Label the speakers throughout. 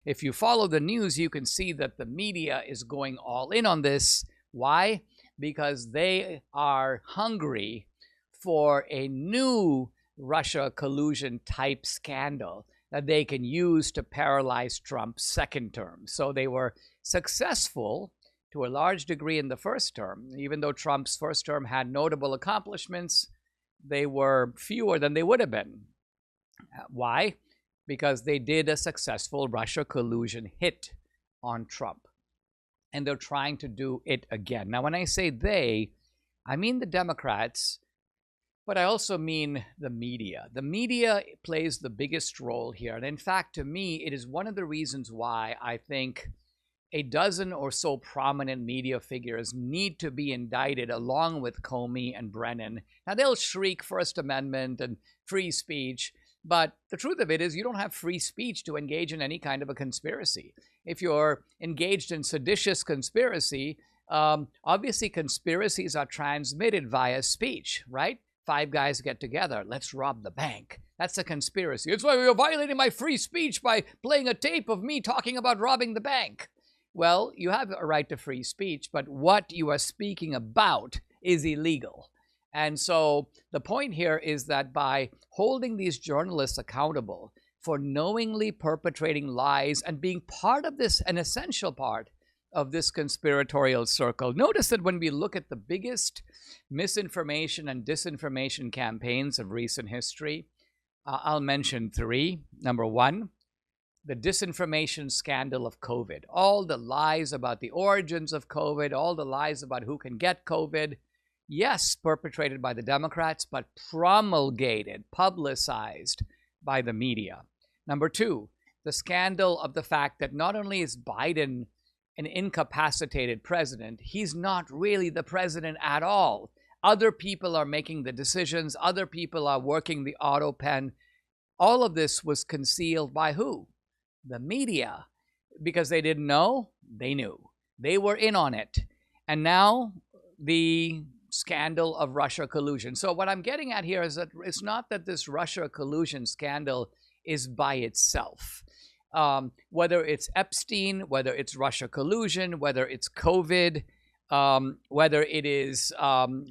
Speaker 1: if you follow the news, you can see that the media is going all in on this. Why? Because they are hungry for a new Russia collusion type scandal that they can use to paralyze Trump's second term. So they were successful to a large degree in the first term. Even though Trump's first term had notable accomplishments, they were fewer than they would have been. Why? Because they did a successful Russia collusion hit on Trump. And they're trying to do it again. Now, when I say they, I mean the Democrats, but I also mean the media. The media plays the biggest role here. And in fact, to me, it is one of the reasons why I think a dozen or so prominent media figures need to be indicted along with Comey and Brennan. Now, they'll shriek First Amendment and free speech, but the truth of it is you don't have free speech to engage in any kind of a conspiracy. If you're engaged in seditious conspiracy, obviously conspiracies are transmitted via speech, right? 5 guys get together, let's rob the bank. That's a conspiracy. It's why you're violating my free speech by playing a tape of me talking about robbing the bank. Well, you have a right to free speech, but what you are speaking about is illegal. And so the point here is that by holding these journalists accountable for knowingly perpetrating lies and being part of this, an essential part of this conspiratorial circle. Notice that when we look at the biggest misinformation and disinformation campaigns of recent history, I'll mention 3. Number 1, the disinformation scandal of COVID. All the lies about the origins of COVID, all the lies about who can get COVID, yes, perpetrated by the Democrats, but promulgated, publicized by the media. Number 2, the scandal of the fact that not only is Biden an incapacitated president, he's not really the president at all. Other people are making the decisions. Other people are working the auto pen. All of this was concealed by who? The media. Because they didn't know, they knew. They were in on it. And now the scandal of Russia collusion. So what I'm getting at here is that it's not that this Russia collusion scandal is by itself. Whether it's Epstein, whether it's Russia collusion, whether it's COVID, whether it is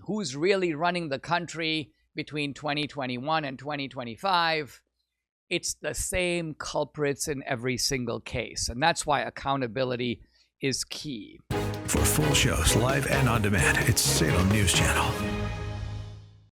Speaker 1: who's really running the country between 2021 and 2025, it's the same culprits in every single case. And that's why accountability is key.
Speaker 2: For full shows, live and on demand, it's Salem News Channel.